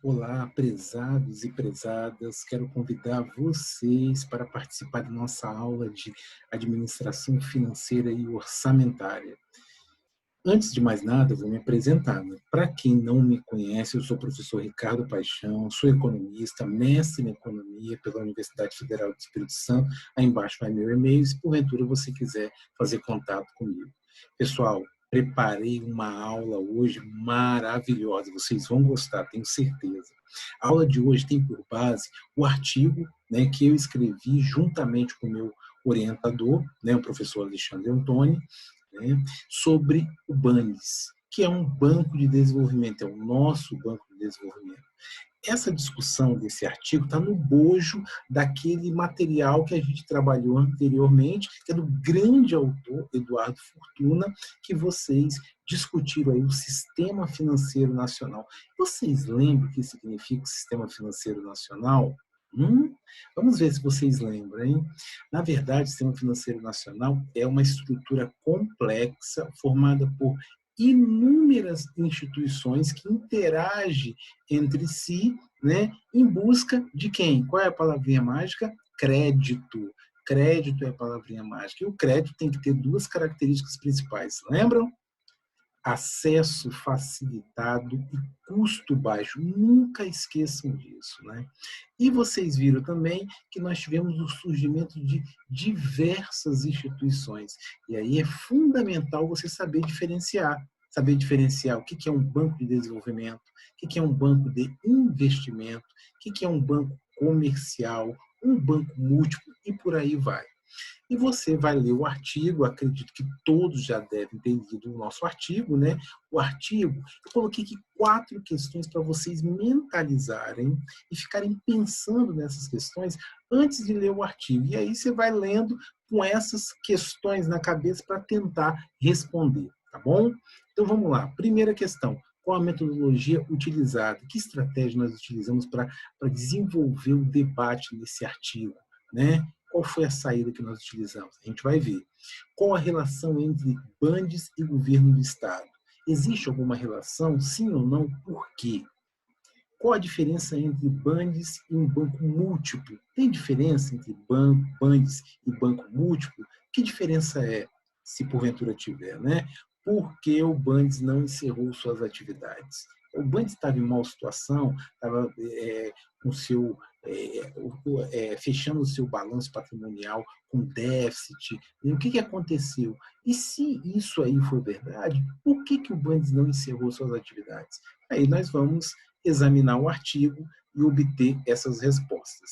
Olá, prezados e prezadas, quero convidar vocês para participar da nossa aula de administração financeira e orçamentária. Antes de mais nada, vou me apresentar, né? Para quem não me conhece, eu sou o professor Ricardo Paixão, sou economista, mestre em economia pela Universidade Federal do Espírito Santo. Aí embaixo vai meu e-mail, se porventura você quiser fazer contato comigo. Pessoal, preparei uma aula hoje maravilhosa, vocês vão gostar, tenho certeza. A aula de hoje tem por base o artigo, né, que eu escrevi juntamente com o meu orientador, né, o professor Alexandre Antoni, né, sobre o BANDES, que é um banco de desenvolvimento, é o nosso banco de desenvolvimento. Essa discussão desse artigo está no bojo daquele material que a gente trabalhou anteriormente, que é do grande autor Eduardo Fortuna, que vocês discutiram aí o Sistema Financeiro Nacional. Vocês lembram o que significa o Sistema Financeiro Nacional? Vamos ver se vocês lembram, hein? Na verdade, o Sistema Financeiro Nacional é uma estrutura complexa formada por inúmeras instituições que interagem entre si, né, em busca de quem? Qual é a palavrinha mágica? Crédito. Crédito é a palavrinha mágica. E o crédito tem que ter duas características principais, lembram? Acesso facilitado e custo baixo. Nunca esqueçam disso, né? E vocês viram também que nós tivemos o surgimento de diversas instituições. E aí é fundamental você saber diferenciar. Saber diferenciar o que é um banco de desenvolvimento, o que é um banco de investimento, o que é um banco comercial, um banco múltiplo e por aí vai. E você vai ler o artigo, acredito que todos já devem ter lido o nosso artigo, né? O artigo, eu coloquei aqui 4 questões para vocês mentalizarem e ficarem pensando nessas questões antes de ler o artigo. E aí você vai lendo com essas questões na cabeça para tentar responder, tá bom? Então vamos lá. Primeira questão. Qual a metodologia utilizada? Que estratégia nós utilizamos para desenvolver o debate nesse artigo, né? Qual foi a saída que nós utilizamos? A gente vai ver. Qual a relação entre Bandes e governo do Estado? Existe alguma relação? Sim ou não? Por quê? Qual a diferença entre Bandes e um banco múltiplo? Tem diferença entre Bandes e banco múltiplo? Que diferença é, se porventura tiver, né? Por que o Bandes não encerrou suas atividades? O Bandes estava em mal situação, estava com seu fechando o seu balanço patrimonial com déficit. E o que aconteceu? E se isso aí for verdade, por que o Bandes não encerrou suas atividades? Aí nós vamos examinar o artigo e obter essas respostas.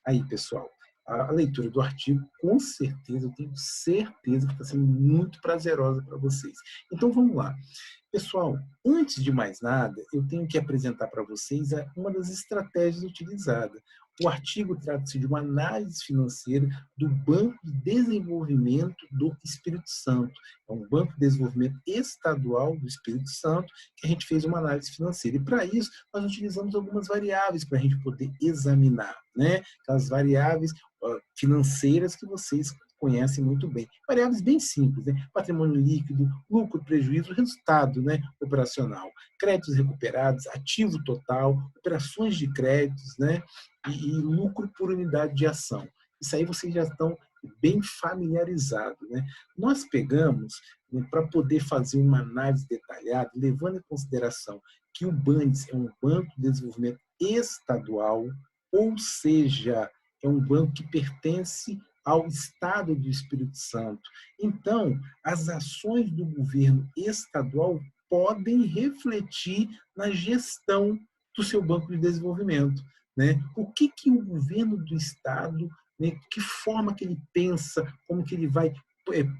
Aí, pessoal, a leitura do artigo, com certeza, eu tenho certeza que está sendo muito prazerosa para vocês. Então, vamos lá. Pessoal, antes de mais nada, eu tenho que apresentar para vocês uma das estratégias utilizadas. O artigo trata-se de uma análise financeira do Banco de Desenvolvimento do Espírito Santo. É um Banco de Desenvolvimento Estadual do Espírito Santo que a gente fez uma análise financeira. E para isso, nós utilizamos algumas variáveis para a gente poder examinar, né? Aquelas variáveis financeiras que vocês conhecem muito bem. Variáveis bem simples, né? Patrimônio líquido, lucro, prejuízo, resultado, né, operacional, créditos recuperados, ativo total, operações de créditos, né, e lucro por unidade de ação. Isso aí vocês já estão bem familiarizados, né? Nós pegamos, né, para poder fazer uma análise detalhada, levando em consideração que o Bandes é um banco de desenvolvimento estadual, ou seja, é um banco que pertence ao Estado do Espírito Santo. Então, as ações do governo estadual podem refletir na gestão do seu banco de desenvolvimento, né? O que o governo do Estado, né, que forma que ele pensa, como que ele vai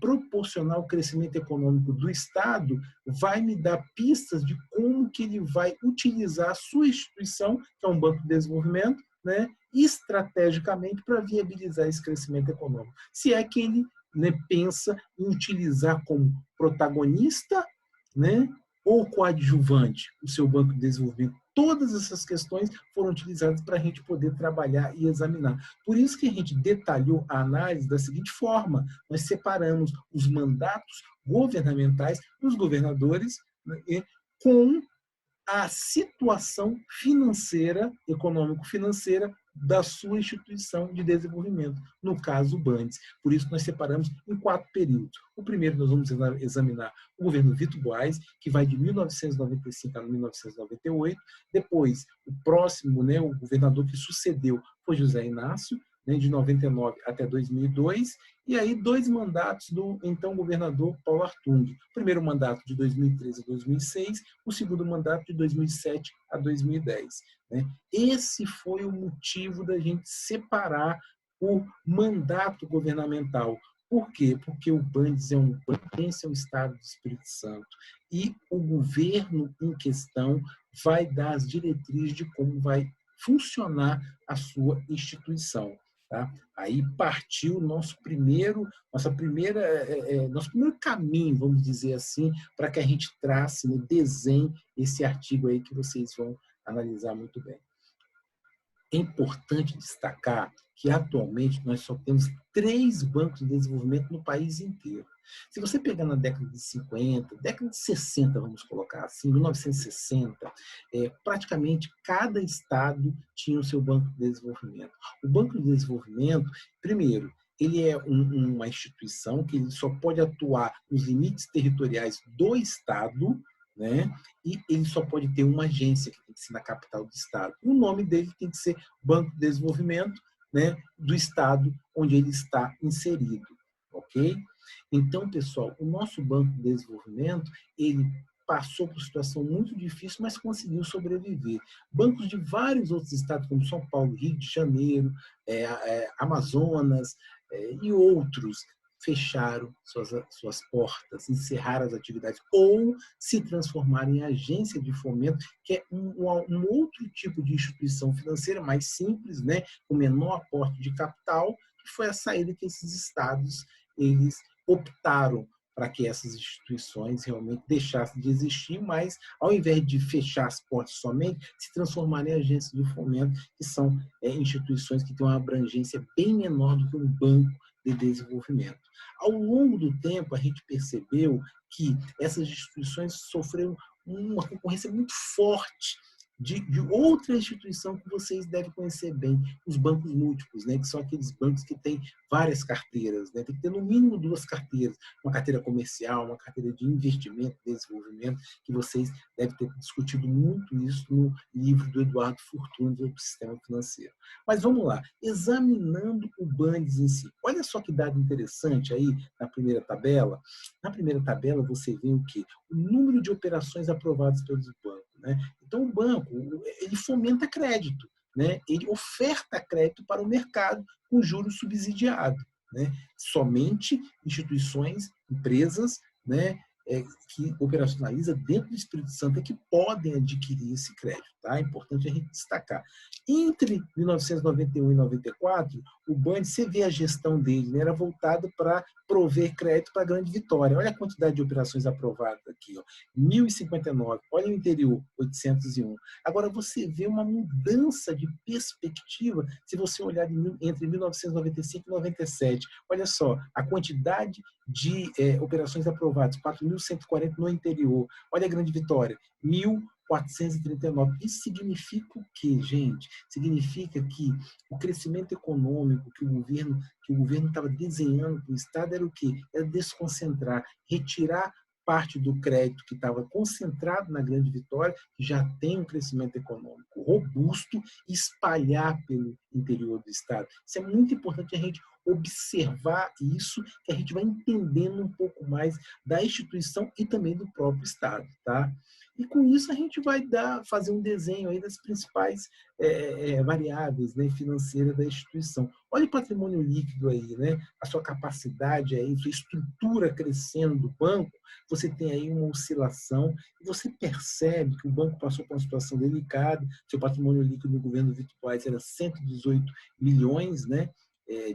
proporcionar o crescimento econômico do Estado, vai me dar pistas de como que ele vai utilizar a sua instituição, que é um banco de desenvolvimento, né, estrategicamente para viabilizar esse crescimento econômico. Se é que ele, né, pensa em utilizar como protagonista, né, ou coadjuvante o seu banco de desenvolvimento. Todas essas questões foram utilizadas para a gente poder trabalhar e examinar. Por isso que a gente detalhou a análise da seguinte forma: nós separamos os mandatos governamentais dos governadores, né, com a situação financeira, econômico-financeira, da sua instituição de desenvolvimento, no caso, o BANDES. Por isso, nós separamos em 4 períodos. O primeiro, nós vamos examinar o governo Vitor Buarque, que vai de 1995 a 1998. Depois, o próximo, né, o governador que sucedeu foi José Inácio, né, de 99 até 2002, e aí 2 mandatos do então governador Paulo Artung. O primeiro mandato de 2013 a 2006, o segundo mandato de 2007 a 2010. Né? Esse foi o motivo da gente separar o mandato governamental. Por quê? Porque o BANDES pertence ao Estado do Espírito Santo e o governo em questão vai dar as diretrizes de como vai funcionar a sua instituição. Tá? Aí partiu nosso primeiro caminho, vamos dizer assim, para que a gente trace, né, desenhe esse artigo aí que vocês vão analisar muito bem. É importante destacar que atualmente nós só temos 3 bancos de desenvolvimento no país inteiro. Se você pegar na década de 50, década de 60, vamos colocar assim, 1960, praticamente cada estado tinha o seu banco de desenvolvimento. O banco de desenvolvimento, primeiro, ele é uma instituição que ele só pode atuar nos limites territoriais do estado, né? E ele só pode ter uma agência, que tem que ser na capital do estado. O nome dele tem que ser Banco de Desenvolvimento, né, do estado onde ele está inserido, ok? Então, pessoal, o nosso Banco de Desenvolvimento, ele passou por uma situação muito difícil, mas conseguiu sobreviver. Bancos de vários outros estados, como São Paulo, Rio de Janeiro, Amazonas e outros, fecharam suas portas, encerraram as atividades ou se transformaram em agência de fomento, que é um outro tipo de instituição financeira mais simples, né, com menor aporte de capital, que foi a saída que esses estados eles optaram para que essas instituições realmente deixassem de existir, mas ao invés de fechar as portas somente, se transformarem em agências de fomento, que são instituições que têm uma abrangência bem menor do que um banco de desenvolvimento. Ao longo do tempo, a gente percebeu que essas instituições sofreram uma concorrência muito forte de outra instituição que vocês devem conhecer bem, os bancos múltiplos, né, que são aqueles bancos que têm várias carteiras, né, tem que ter no mínimo 2 carteiras, uma carteira comercial, uma carteira de investimento e desenvolvimento, que vocês devem ter discutido muito isso no livro do Eduardo Fortune, do Sistema Financeiro. Mas vamos lá, examinando o BANDES em si. Olha só que dado interessante aí na primeira tabela. Na primeira tabela você vê o quê? O número de operações aprovadas pelos bancos. Né? Então, o banco ele fomenta crédito, né? Ele oferta crédito para o mercado com juros subsidiados. Né? Somente instituições, empresas, né, que operacionaliza dentro do Espírito Santo é que podem adquirir esse crédito. Tá? É importante a gente destacar. Entre 1991 e 94, o BANDES, você vê a gestão dele, né, era voltado para prover crédito para a Grande Vitória. Olha a quantidade de operações aprovadas aqui, ó, 1.059. Olha o interior, 801. Agora, você vê uma mudança de perspectiva se você olhar entre 1995 e 97. Olha só, a quantidade de operações aprovadas, 4.140 no interior. Olha a Grande Vitória, 1.439. Isso significa o quê, gente? Significa que o crescimento econômico que o governo estava desenhando para o Estado era o quê? Era desconcentrar, retirar parte do crédito que estava concentrado na Grande Vitória, que já tem um crescimento econômico robusto, e espalhar pelo interior do Estado. Isso é muito importante a gente observar isso, que a gente vai entendendo um pouco mais da instituição e também do próprio Estado. Tá? E com isso a gente vai fazer um desenho aí das principais variáveis, né, financeiras da instituição. Olha o patrimônio líquido aí, né, a sua capacidade aí, sua estrutura crescendo do banco, você tem aí uma oscilação e você percebe que o banco passou por uma situação delicada, seu patrimônio líquido no governo Vitor Buarque era 118 milhões, né,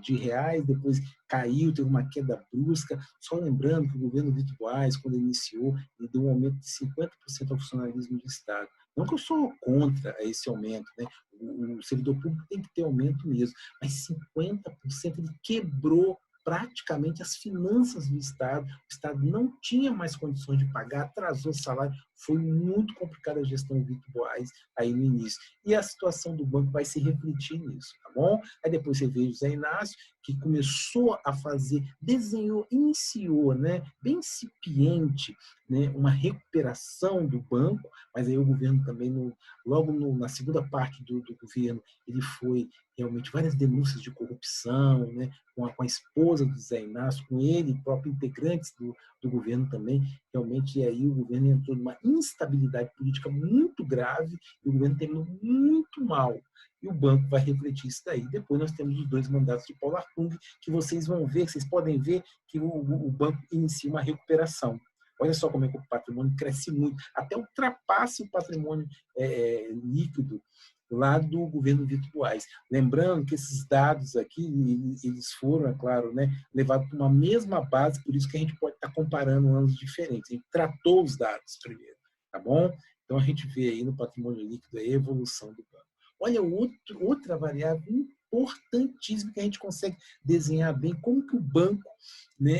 de reais, depois caiu, teve uma queda brusca. Só lembrando que o governo Vitor Buarque, quando iniciou, ele deu um aumento de 50% ao funcionalismo do Estado. Não que eu sou contra esse aumento, né? O servidor público tem que ter aumento mesmo, mas 50% ele quebrou praticamente as finanças do Estado. O Estado não tinha mais condições de pagar, atrasou o salário, Foi muito complicada a gestão Vitor Boas aí no início. E a situação do banco vai se refletir nisso, tá bom? Aí depois você vê o José Inácio, que começou a fazer, desenhou, iniciou, né, bem incipiente, né, uma recuperação do banco, mas aí o governo também, na segunda parte do governo, ele foi realmente várias denúncias de corrupção, né, com a esposa do Zé Inácio, com ele, próprio integrantes do governo também, realmente aí o governo entrou numa instabilidade política muito grave e o governo terminou muito mal. E o banco vai refletir isso daí. Depois nós temos os 2 mandatos de Paulo Artung, que vocês vão ver, vocês podem ver que o banco inicia uma recuperação. Olha só como é que o patrimônio cresce muito, até ultrapassa o patrimônio líquido lá do governo Vitor Boas. Lembrando que esses dados aqui, eles foram, é claro, né, levados para uma mesma base, por isso que a gente pode estar comparando anos diferentes. A gente tratou os dados primeiro, tá bom? Então a gente vê aí no patrimônio líquido a evolução do banco. Olha, outra variável importantíssima que a gente consegue desenhar bem como que o banco, né,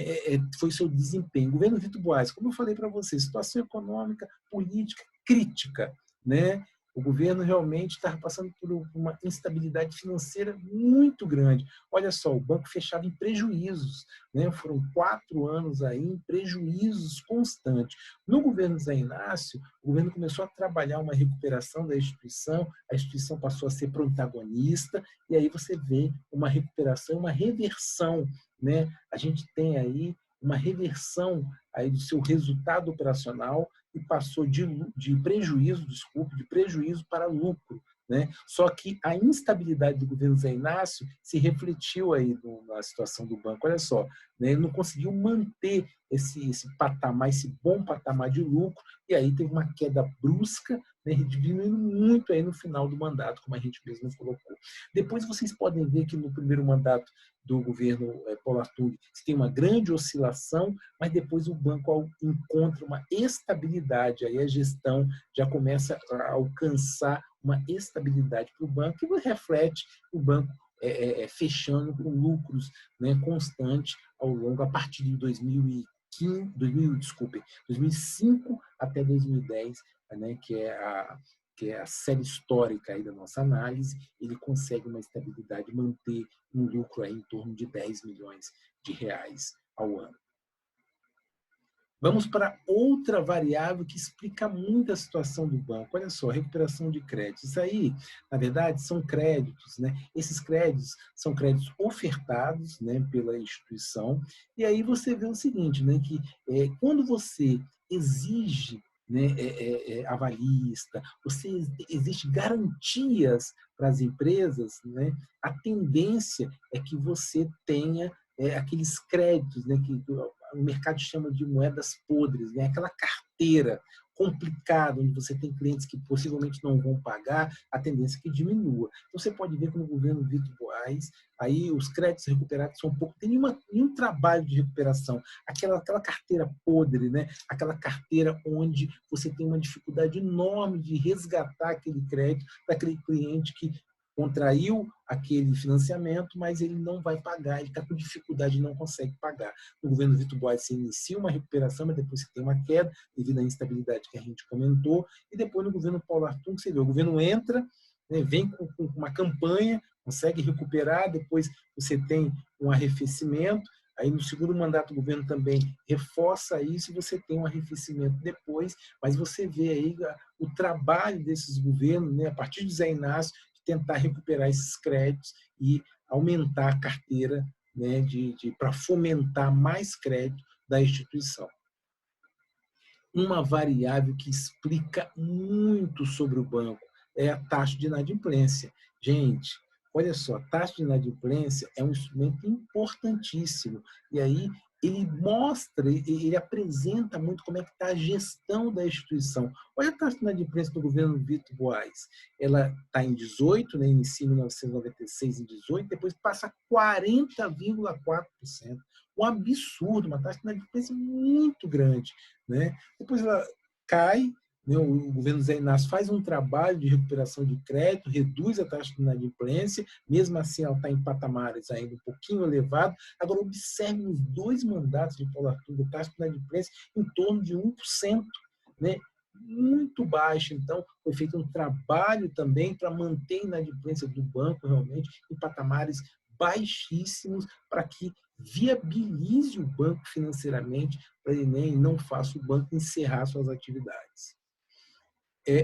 foi seu desempenho. O governo Vitor Boas, como eu falei para você, situação econômica, política crítica, né? O governo realmente estava passando por uma instabilidade financeira muito grande. Olha só, o banco fechava em prejuízos, né? Foram 4 anos aí em prejuízos constantes. No governo Zé Inácio, o governo começou a trabalhar uma recuperação da instituição, a instituição passou a ser protagonista, e aí você vê uma recuperação, uma reversão, né? A gente tem aí uma reversão aí do seu resultado operacional e passou de prejuízo, de prejuízo para lucro, né? Só que a instabilidade do governo Zé Inácio se refletiu aí na situação do banco. Olha só, né? Ele não conseguiu manter esse patamar, esse bom patamar de lucro, e aí teve uma queda brusca, né? Diminuindo muito aí no final do mandato, como a gente mesmo colocou. Depois vocês podem ver que no primeiro mandato do governo Paulo Artung tem uma grande oscilação, mas depois o banco encontra uma estabilidade, aí a gestão já começa a alcançar uma estabilidade para o banco e reflete o banco fechando com lucros, né, constantes ao longo, a partir de 2005 até 2010, né, que é a série histórica aí da nossa análise, ele consegue uma estabilidade, manter um lucro aí em torno de 10 milhões de reais ao ano. Vamos para outra variável que explica muito a situação do banco. Olha só, recuperação de créditos. Isso aí, na verdade, são créditos, né? Esses créditos são créditos ofertados, né, pela instituição. E aí você vê o seguinte, né, que quando você exige, né, avalista, você exige garantias para as empresas, né, a tendência é que você tenha aqueles créditos, né, que o mercado chama de moedas podres, né? Aquela carteira complicada, onde você tem clientes que possivelmente não vão pagar, a tendência é que diminua. Então, você pode ver que no governo Vitor Boas, aí os créditos recuperados são um pouco, tem nenhum trabalho de recuperação. Aquela carteira podre, né? Aquela carteira onde você tem uma dificuldade enorme de resgatar aquele crédito daquele cliente que contraiu aquele financiamento, mas ele não vai pagar, ele está com dificuldade e não consegue pagar. No governo Vitor Boas se inicia uma recuperação, mas depois você tem uma queda devido à instabilidade que a gente comentou, e depois no governo Paulo Artung, você vê, o governo entra, né, vem com uma campanha, consegue recuperar, depois você tem um arrefecimento, aí no segundo mandato o governo também reforça isso e você tem um arrefecimento depois, mas você vê aí o trabalho desses governos, né, a partir de Zé Inácio, tentar recuperar esses créditos e aumentar a carteira, né, para fomentar mais crédito da instituição. Uma variável que explica muito sobre o banco é a taxa de inadimplência. Gente, olha só, a taxa de inadimplência é um instrumento importantíssimo. E aí ele mostra, ele apresenta muito como é que está a gestão da instituição. Olha a taxa de inadimplência do governo Vitor Boas. Ela está em 18, né, inicia em 1996 em 18, depois passa a 40,4%. Um absurdo, uma taxa de inadimplência muito grande, né? Depois ela cai, né? O governo Zé Inácio faz um trabalho de recuperação de crédito, reduz a taxa de inadimplência, mesmo assim ela está em patamares ainda um pouquinho elevado. Agora, observe os 2 mandatos de Paulo Artung, a taxa de inadimplência em torno de 1%, né? muito baixa. Então, foi feito um trabalho também para manter a inadimplência do banco realmente em patamares baixíssimos, para que viabilize o banco financeiramente, para ele nem não faça o banco encerrar suas atividades.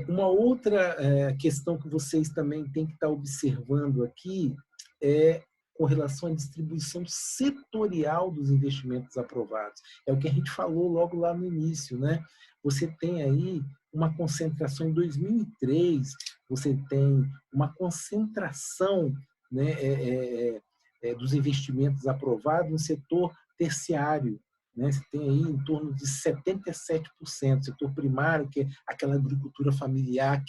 Uma outra questão que vocês também têm que estar observando aqui é com relação à distribuição setorial dos investimentos aprovados. É o que a gente falou logo lá no início, né? Você tem aí uma concentração em 2003, você tem uma concentração, né, dos investimentos aprovados no setor terciário, né? Você tem aí em torno de 77%, setor primário, que é aquela agricultura familiar,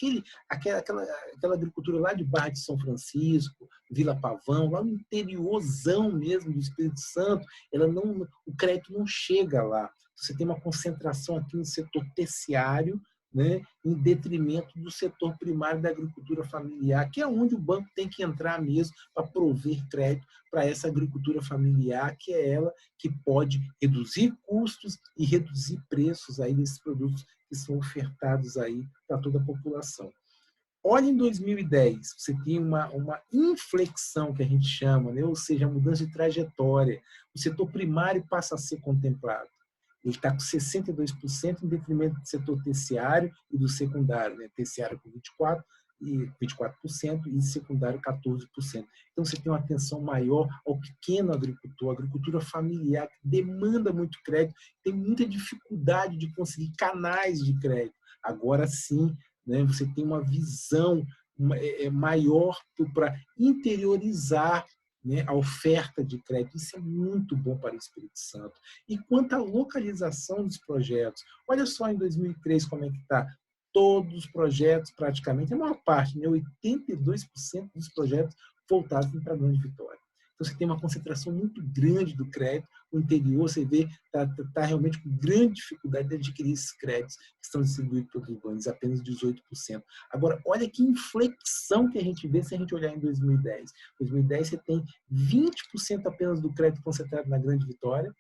aquela agricultura lá de Barra de São Francisco, Vila Pavão, lá no interiorzão mesmo do Espírito Santo, o crédito não chega lá. Você tem uma concentração aqui no setor terciário, né, em detrimento do setor primário da agricultura familiar, que é onde o banco tem que entrar mesmo para prover crédito para essa agricultura familiar, que é ela que pode reduzir custos e reduzir preços aí desses produtos que são ofertados aí para toda a população. Olha, em 2010, você tem uma inflexão que a gente chama, né? Ou seja, a mudança de trajetória. O setor primário passa a ser contemplado. Ele está com 62% em detrimento do setor terciário e do secundário, né? Terciário com 24% e secundário 14%. Então, você tem uma atenção maior ao pequeno agricultor, agricultura familiar, que demanda muito crédito, tem muita dificuldade de conseguir canais de crédito. Agora sim, né, você tem uma visão maior para interiorizar, né, a oferta de crédito. Isso é muito bom para o Espírito Santo. E quanto à localização dos projetos, olha só em 2003 como é que está. Todos os projetos, praticamente, a maior parte, né, 82% dos projetos voltados para a Grande Vitória. Então, você tem uma concentração muito grande do crédito. O interior, você vê, está realmente com grande dificuldade de adquirir esses créditos que estão distribuídos pelos bancos, apenas 18%. Agora, olha que inflexão que a gente vê se a gente olhar em 2010. Em 2010, você tem 20% apenas do crédito concentrado na Grande Vitória,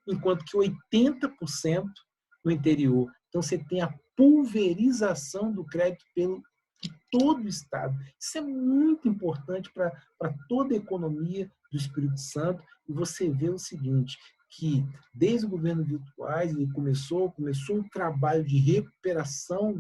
enquanto que 80% no interior. Então, você tem a pulverização do crédito de todo o Estado. Isso é muito importante para toda a economia do Espírito Santo. E você vê o seguinte, que desde o governo Virtuais ele começou um trabalho de recuperação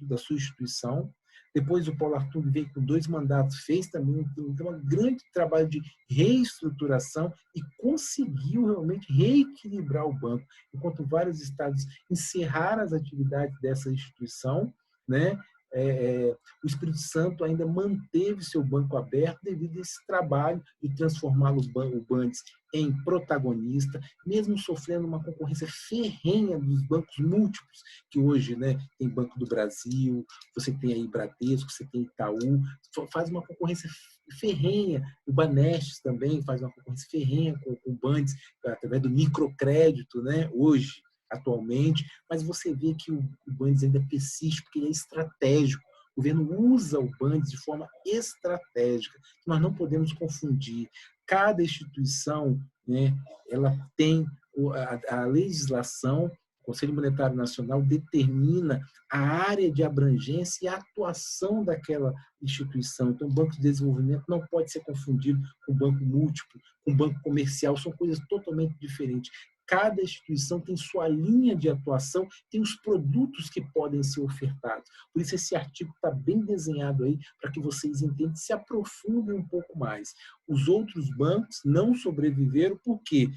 da sua instituição. Depois o Paulo Arthur veio com 2 mandatos, fez também um grande trabalho de reestruturação e conseguiu realmente reequilibrar o banco. Enquanto vários estados encerraram as atividades dessa instituição, né, o Espírito Santo ainda manteve seu banco aberto devido a esse trabalho de transformar o Bandes em protagonista, mesmo sofrendo uma concorrência ferrenha dos bancos múltiplos, que hoje, né, tem Banco do Brasil, você tem aí Bradesco, você tem Itaú, faz uma concorrência ferrenha, o Banestes também faz uma concorrência ferrenha com o Bandes, através do microcrédito, né, hoje, atualmente, mas você vê que o Bandes ainda persiste porque ele é estratégico. O governo usa o Bandes de forma estratégica. Nós não podemos confundir. Cada instituição, né, ela tem a legislação, o Conselho Monetário Nacional determina a área de abrangência e a atuação daquela instituição. Então, o Banco de Desenvolvimento não pode ser confundido com banco múltiplo, com banco comercial, são coisas totalmente diferentes. Cada instituição tem sua linha de atuação, tem os produtos que podem ser ofertados. Por isso, esse artigo está bem desenhado aí para que vocês entendam, se aprofundem um pouco mais. Os outros bancos não sobreviveram porque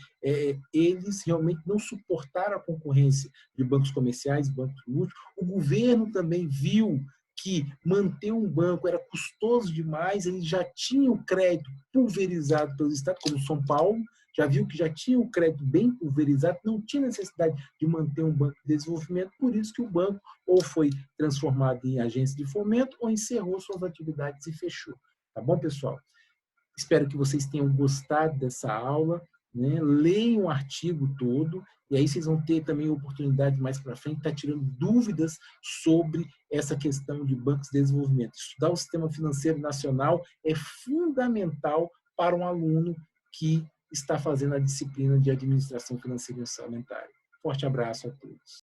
eles realmente não suportaram a concorrência de bancos comerciais, bancos múltiplos. O governo também viu que manter um banco era custoso demais, ele já tinha o crédito pulverizado pelo Estado, como São Paulo, já viu que já tinha o crédito bem pulverizado, não tinha necessidade de manter um banco de desenvolvimento, por isso que o banco ou foi transformado em agência de fomento ou encerrou suas atividades e fechou. Tá bom, pessoal? Espero que vocês tenham gostado dessa aula, né? Leiam o artigo todo, e aí vocês vão ter também oportunidade mais para frente de estar tirando dúvidas sobre essa questão de bancos de desenvolvimento. Estudar o sistema financeiro nacional é fundamental para um aluno que está fazendo a disciplina de administração financeira e orçamentária. Forte abraço a todos.